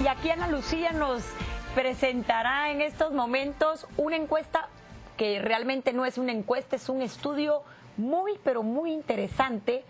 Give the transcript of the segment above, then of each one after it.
Y aquí Ana Lucía nos presentará en estos momentos una encuesta que realmente no es una encuesta, es un estudio muy, pero muy interesante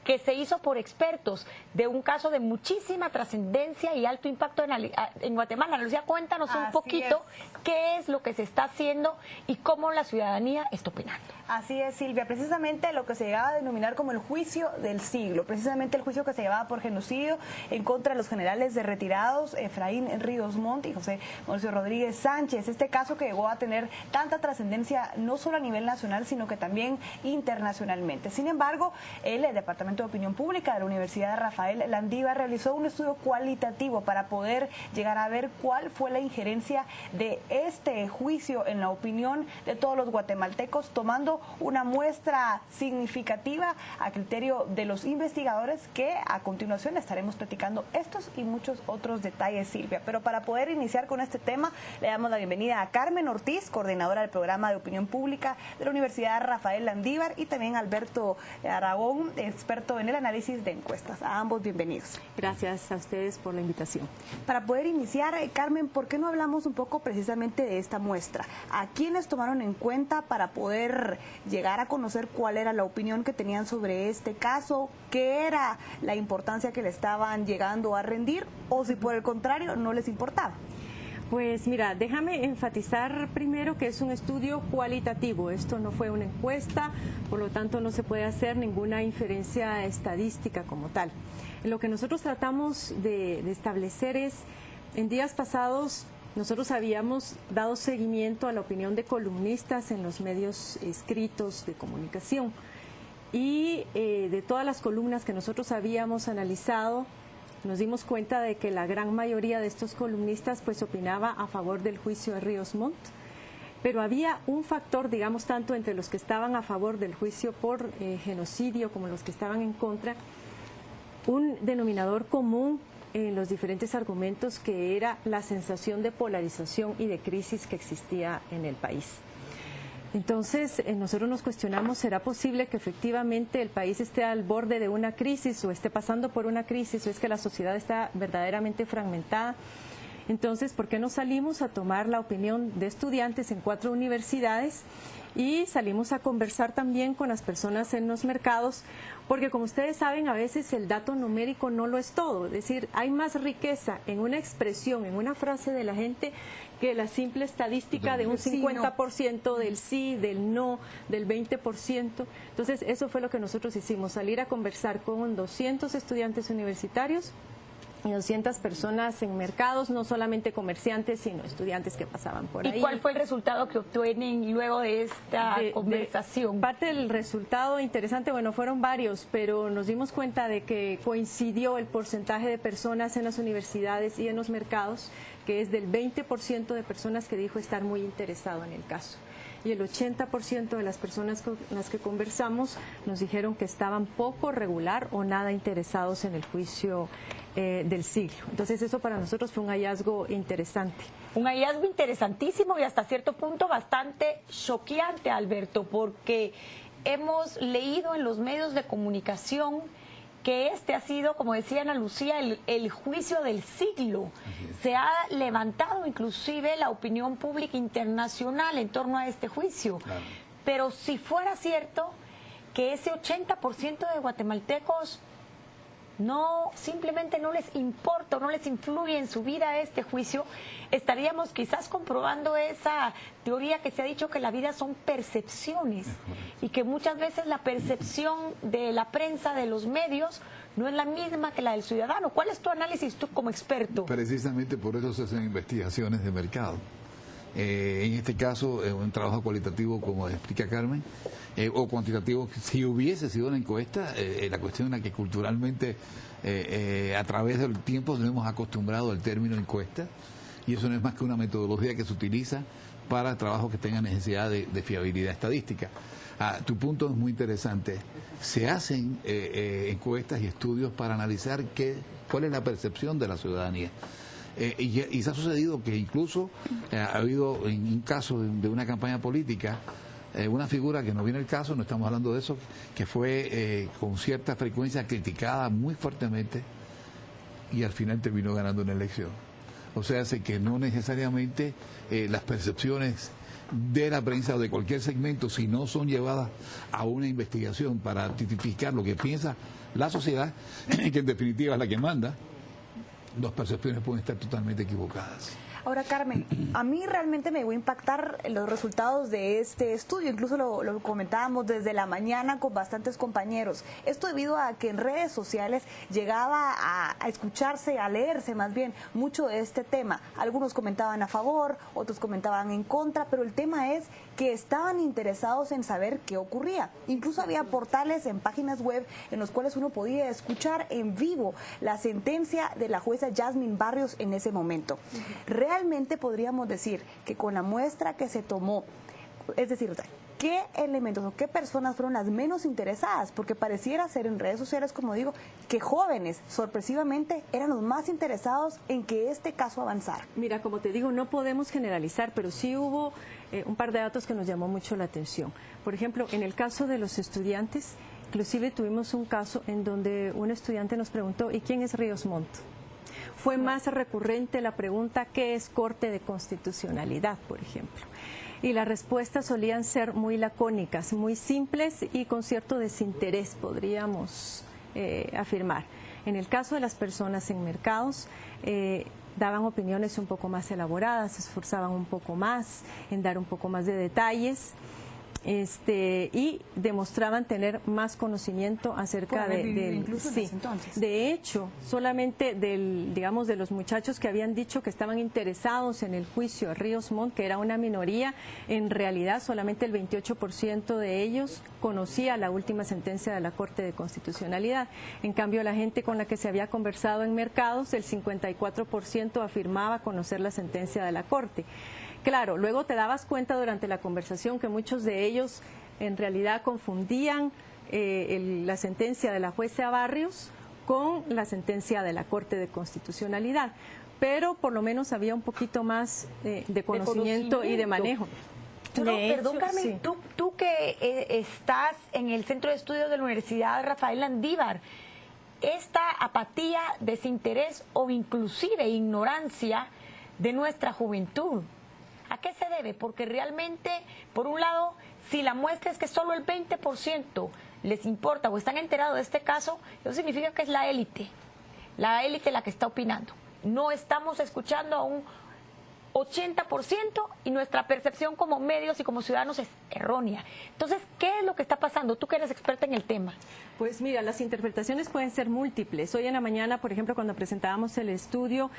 que se hizo por expertos de un caso de muchísima trascendencia y alto impacto en Guatemala. Ana Lucía, cuéntanos un poquito qué es lo que se está haciendo y cómo la ciudadanía está opinando. Así es, Silvia, precisamente lo que se llegaba a denominar como el juicio del siglo, precisamente el juicio que se llevaba por genocidio en contra de los generales de retirados Efraín Ríos Montt y José Mauricio Rodríguez Sánchez. Este caso que llegó a tener tanta trascendencia no solo a nivel nacional, sino que también internacionalmente. Sin embargo, el Departamento de Opinión Pública de la Universidad Rafael Landívar realizó un estudio cualitativo para poder llegar a ver cuál fue la injerencia de este juicio en la opinión de todos los guatemaltecos, tomando una muestra significativa a criterio de los investigadores, que a continuación estaremos platicando estos y muchos otros detalles, Silvia. Pero para poder iniciar con este tema, le damos la bienvenida a Carmen Ortiz, coordinadora del programa de Opinión Pública de la Universidad Rafael Landívar, y también a Alberto Aragón, experto en el análisis de encuestas. A ambos bienvenidos. Gracias a ustedes por la invitación. Para poder iniciar, Carmen, ¿por qué no hablamos un poco precisamente de esta muestra? ¿A quiénes tomaron en cuenta para poder llegar a conocer cuál era la opinión que tenían sobre este caso? ¿Qué era la importancia que le estaban llegando a rendir? ¿O si por el contrario no les importaba? Pues mira, déjame enfatizar primero que es un estudio cualitativo. Esto no fue una encuesta, por lo tanto no se puede hacer ninguna inferencia estadística como tal. Lo que nosotros tratamos de establecer es, en días pasados nosotros habíamos dado seguimiento a la opinión de columnistas en los medios escritos de comunicación y de todas las columnas que nosotros habíamos analizado, nos dimos cuenta de que la gran mayoría de estos columnistas pues opinaba a favor del juicio de Ríos Montt, pero había un factor, digamos, tanto entre los que estaban a favor del juicio por genocidio como los que estaban en contra, un denominador común en los diferentes argumentos, que era la sensación de polarización y de crisis que existía en el país. Entonces, nosotros nos cuestionamos, ¿será posible que efectivamente el país esté al borde de una crisis o esté pasando por una crisis, o es que la sociedad está verdaderamente fragmentada? Entonces, ¿por qué no salimos a tomar la opinión de estudiantes en 4 universidades y salimos a conversar también con las personas en los mercados? Porque como ustedes saben, a veces el dato numérico no lo es todo. Es decir, hay más riqueza en una expresión, en una frase de la gente, que la simple estadística de un 50% del sí, del no, del 20%. Entonces, eso fue lo que nosotros hicimos, salir a conversar con 200 estudiantes universitarios y 200 personas en mercados, no solamente comerciantes, sino estudiantes que pasaban por ahí. ¿Y cuál fue el resultado que obtienen luego de esta conversación? Parte del resultado interesante, bueno, fueron varios, pero nos dimos cuenta de que coincidió el porcentaje de personas en las universidades y en los mercados, que es del 20% de personas que dijo estar muy interesado en el caso. Y el 80% de las personas con las que conversamos nos dijeron que estaban poco, regular o nada interesados en el juicio del siglo. Entonces eso para nosotros fue un hallazgo interesante. Un hallazgo interesantísimo y hasta cierto punto bastante choqueante, Alberto, porque hemos leído en los medios de comunicación que este ha sido, como decía Ana Lucía, el juicio del siglo. Se ha levantado inclusive la opinión pública internacional en torno a este juicio. Claro. Pero si fuera cierto que ese 80% de guatemaltecos simplemente no les importa, no les influye en su vida este juicio, estaríamos quizás comprobando esa teoría que se ha dicho, que la vida son percepciones y que muchas veces la percepción de la prensa, de los medios, no es la misma que la del ciudadano. ¿Cuál es tu análisis tú como experto? Precisamente por eso se hacen investigaciones de mercado. En este caso, un trabajo cualitativo, como explica Carmen, o cuantitativo. Si hubiese sido una encuesta, la cuestión es que culturalmente, a través del tiempo, nos hemos acostumbrado al término encuesta, y eso no es más que una metodología que se utiliza para trabajos que tengan necesidad de fiabilidad estadística. Tu punto es muy interesante. Se hacen encuestas y estudios para analizar cuál es la percepción de la ciudadanía. Y se ha sucedido que incluso ha habido, en un caso de una campaña política, una figura que no viene el caso, no estamos hablando de eso, que fue con cierta frecuencia criticada muy fuertemente y al final terminó ganando una elección. O sea, hace que no necesariamente las percepciones de la prensa o de cualquier segmento, si no son llevadas a una investigación para tipificar lo que piensa la sociedad, que en definitiva es la que manda, las percepciones pueden estar totalmente equivocadas. Ahora, Carmen, a mí realmente me va a impactar los resultados de este estudio, incluso lo comentábamos desde la mañana con bastantes compañeros. Esto debido a que en redes sociales llegaba a escucharse, a leerse más bien, mucho de este tema. Algunos comentaban a favor, otros comentaban en contra, pero el tema es que estaban interesados en saber qué ocurría. Incluso había portales en páginas web en los cuales uno podía escuchar en vivo la sentencia de la jueza Yasmín Barrios en ese momento. Realmente podríamos decir que con la muestra que se tomó, es decir, o sea, ¿qué elementos o qué personas fueron las menos interesadas? Porque pareciera ser en redes sociales, como digo, que jóvenes, sorpresivamente, eran los más interesados en que este caso avanzara. Mira, como te digo, no podemos generalizar, pero sí hubo un par de datos que nos llamó mucho la atención. Por ejemplo, en el caso de los estudiantes, inclusive tuvimos un caso en donde un estudiante nos preguntó, ¿y quién es Ríos Montt? Fue más recurrente la pregunta, ¿qué es Corte de Constitucionalidad, por ejemplo? Y las respuestas solían ser muy lacónicas, muy simples y con cierto desinterés, podríamos afirmar. En el caso de las personas en mercados, daban opiniones un poco más elaboradas, se esforzaban un poco más en dar un poco más de detalles. Y demostraban tener más conocimiento acerca sí. De hecho, solamente de los muchachos que habían dicho que estaban interesados en el juicio a Ríos Montt, que era una minoría, en realidad solamente el 28% de ellos conocía la última sentencia de la Corte de Constitucionalidad. En cambio, la gente con la que se había conversado en mercados, el 54% afirmaba conocer la sentencia de la Corte. Claro, luego te dabas cuenta durante la conversación que muchos de ellos en realidad confundían la sentencia de la jueza Barrios con la sentencia de la Corte de Constitucionalidad, pero por lo menos había un poquito más de conocimiento y de manejo. Perdón, Carmen, sí. Tú que estás en el Centro de Estudios de la Universidad Rafael Landívar, esta apatía, desinterés o inclusive ignorancia de nuestra juventud, ¿a qué se debe? Porque realmente, por un lado, si la muestra es que solo el 20% les importa o están enterados de este caso, eso significa que es la élite la que está opinando. No estamos escuchando a un 80% y nuestra percepción como medios y como ciudadanos es errónea. Entonces, ¿qué es lo que está pasando? Tú que eres experta en el tema. Pues mira, las interpretaciones pueden ser múltiples. Hoy en la mañana, por ejemplo, cuando presentábamos el estudio,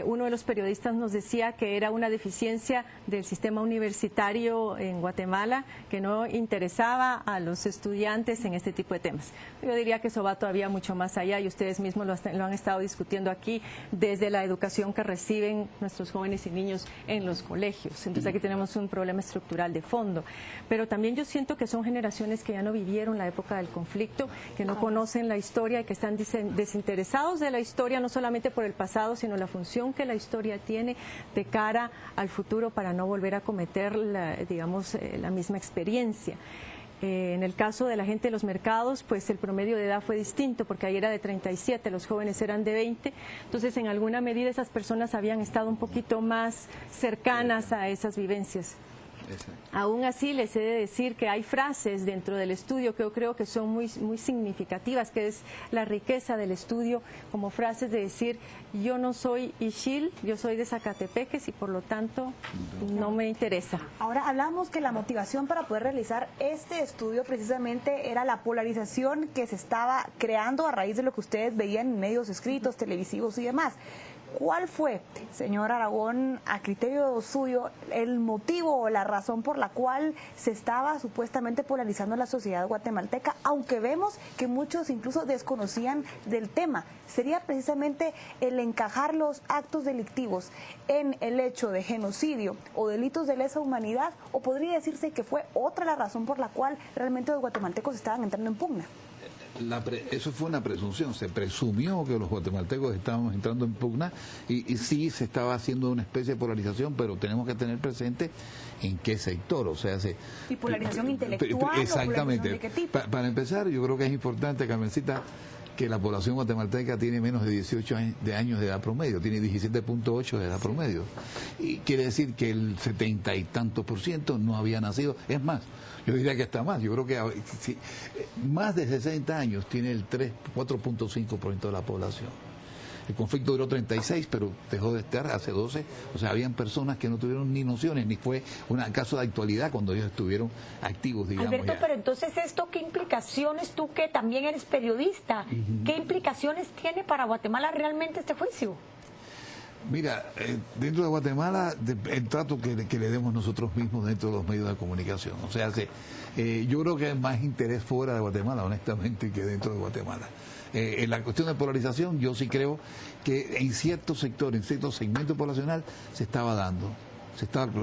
uno de los periodistas nos decía que era una deficiencia del sistema universitario en Guatemala, que no interesaba a los estudiantes en este tipo de temas. Yo diría que eso va todavía mucho más allá y ustedes mismos lo han estado discutiendo aquí desde la educación que reciben nuestros jóvenes y niños en los colegios. Entonces aquí tenemos un problema estructural de fondo. Pero también yo siento que son generaciones que ya no vivieron la época del conflicto, que no conocen la historia y que están desinteresados de la historia, no solamente por el pasado, sino la función que la historia tiene de cara al futuro para no volver a cometer la misma experiencia. En el caso de la gente de los mercados, pues el promedio de edad fue distinto, porque ahí era de 37, los jóvenes eran de 20, entonces en alguna medida esas personas habían estado un poquito más cercanas a esas vivencias. Aún así, les he de decir que hay frases dentro del estudio que yo creo que son muy significativas, que es la riqueza del estudio, como frases de decir, yo no soy Ixil, yo soy de Zacatepeques y por lo tanto no me interesa. Ahora, hablamos que la motivación para poder realizar este estudio precisamente era la polarización que se estaba creando a raíz de lo que ustedes veían en medios escritos, televisivos y demás. ¿Cuál fue, señor Aragón, a criterio suyo, el motivo o la razón por la cual se estaba supuestamente polarizando la sociedad guatemalteca, aunque vemos que muchos incluso desconocían del tema? ¿Sería precisamente el encajar los actos delictivos en el hecho de genocidio o delitos de lesa humanidad, o podría decirse que fue otra la razón por la cual realmente los guatemaltecos estaban entrando en pugna? Eso fue una presunción, se presumió que los guatemaltecos estábamos entrando en pugna y sí se estaba haciendo una especie de polarización, pero tenemos que tener presente en qué sector, o sea, ¿y polarización intelectual? Exactamente. ¿O polarización de qué tipo? Para empezar, yo creo que es importante, Carmencita, que la población guatemalteca tiene menos de 18 años de edad promedio, tiene 17.8 de edad promedio. Y quiere decir que el 70 y tantos % no había nacido. Es más, yo diría que está más. Yo creo que más de 60 años tiene el 4.5% de la población. El conflicto duró 36, pero dejó de estar hace 12. O sea, habían personas que no tuvieron ni nociones, ni fue un caso de actualidad cuando ellos estuvieron activos, digamos. Alberto, ya. pero entonces esto, ¿qué implicaciones, tú que también eres periodista, qué implicaciones tiene para Guatemala realmente este juicio? Mira, dentro de Guatemala, el trato que le demos nosotros mismos dentro de los medios de comunicación. O sea, yo creo que hay más interés fuera de Guatemala, honestamente, que dentro de Guatemala. En la cuestión de polarización, yo sí creo que en ciertos sectores, en ciertos segmentos poblacional, se estaba dando.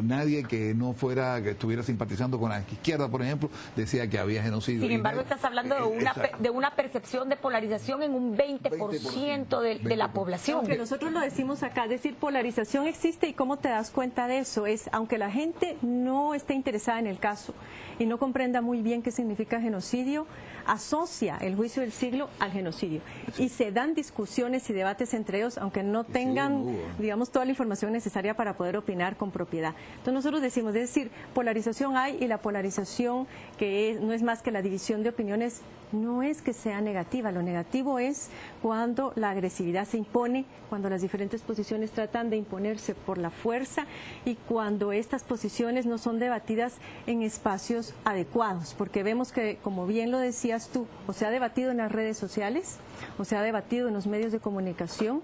Nadie que no fuera, que estuviera simpatizando con la izquierda, por ejemplo, decía que había genocidio. Sin embargo, estás hablando de una percepción de polarización en un 20% de la población. Aunque nosotros lo decimos acá, es decir, polarización existe, y cómo te das cuenta de eso es, aunque la gente no esté interesada en el caso y no comprenda muy bien qué significa genocidio, asocia el juicio del siglo al genocidio. Y se dan discusiones y debates entre ellos, aunque no tengan, digamos, toda la información necesaria para poder opinar con propiedad. Entonces nosotros decimos, es decir, polarización hay, y la polarización, que no es más que la división de opiniones, no es que sea negativa. Lo negativo es cuando la agresividad se impone, cuando las diferentes posiciones tratan de imponerse por la fuerza, y cuando estas posiciones no son debatidas en espacios adecuados, porque vemos que, como bien lo decías tú, o se ha debatido en las redes sociales, o se ha debatido en los medios de comunicación,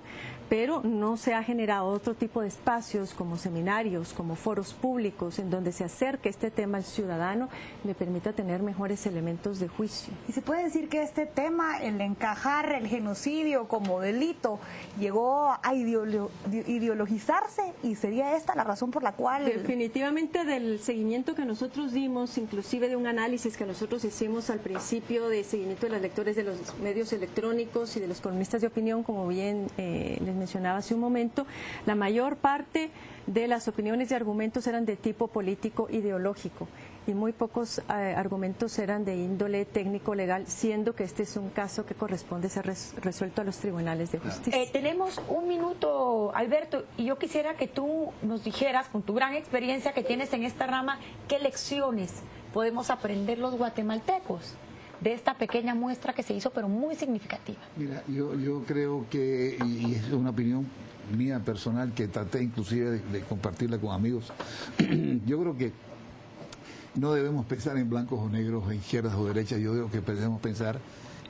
pero no se ha generado otro tipo de espacios como seminarios, como foros públicos, en donde se acerque este tema al ciudadano, le permita tener mejores elementos de juicio. Y se puede decir que este tema, el encajar el genocidio como delito, llegó a ideologizarse, y sería esta la razón por la cual... Definitivamente, del seguimiento que nosotros dimos, inclusive de un análisis que nosotros hicimos al principio de seguimiento de los lectores de los medios electrónicos y de los columnistas de opinión, como bien les mencionaba hace un momento, la mayor parte de las opiniones y argumentos eran de tipo político ideológico, y muy pocos argumentos eran de índole técnico-legal, siendo que este es un caso que corresponde ser resuelto a los tribunales de justicia. Tenemos un minuto, Alberto, y yo quisiera que tú nos dijeras, con tu gran experiencia que tienes en esta rama, qué lecciones podemos aprender los guatemaltecos de esta pequeña muestra que se hizo, pero muy significativa. Mira, yo creo que, y es una opinión mía personal que traté inclusive de compartirla con amigos, yo creo que no debemos pensar en blancos o negros, en izquierdas o derechas. Yo creo que debemos pensar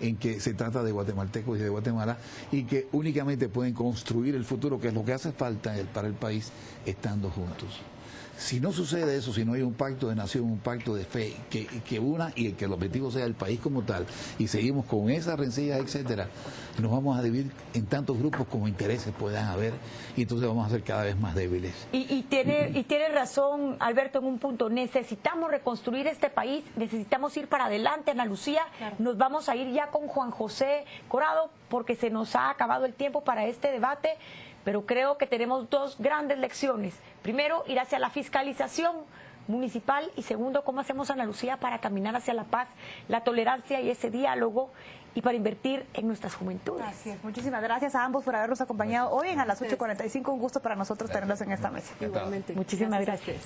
en que se trata de guatemaltecos y de Guatemala, y que únicamente pueden construir el futuro, que es lo que hace falta para el país, estando juntos. Si no sucede eso, si no hay un pacto de nación, un pacto de fe que una, y que el objetivo sea el país como tal, y seguimos con esas rencillas, etcétera, nos vamos a dividir en tantos grupos como intereses puedan haber, y entonces vamos a ser cada vez más débiles. Y tiene razón, Alberto, en un punto. Necesitamos reconstruir este país, necesitamos ir para adelante, Ana Lucía. Claro. Nos vamos a ir ya con Juan José Corado, porque se nos ha acabado el tiempo para este debate. Pero creo que tenemos dos grandes lecciones. Primero, ir hacia la fiscalización municipal, y segundo, cómo hacemos, Ana Lucía, para caminar hacia la paz, la tolerancia y ese diálogo, y para invertir en nuestras juventudes. Así es. Muchísimas gracias a ambos por habernos acompañado hoy en A las 8:45. Un gusto para nosotros tenerlos en esta mesa. Igualmente. Muchísimas gracias.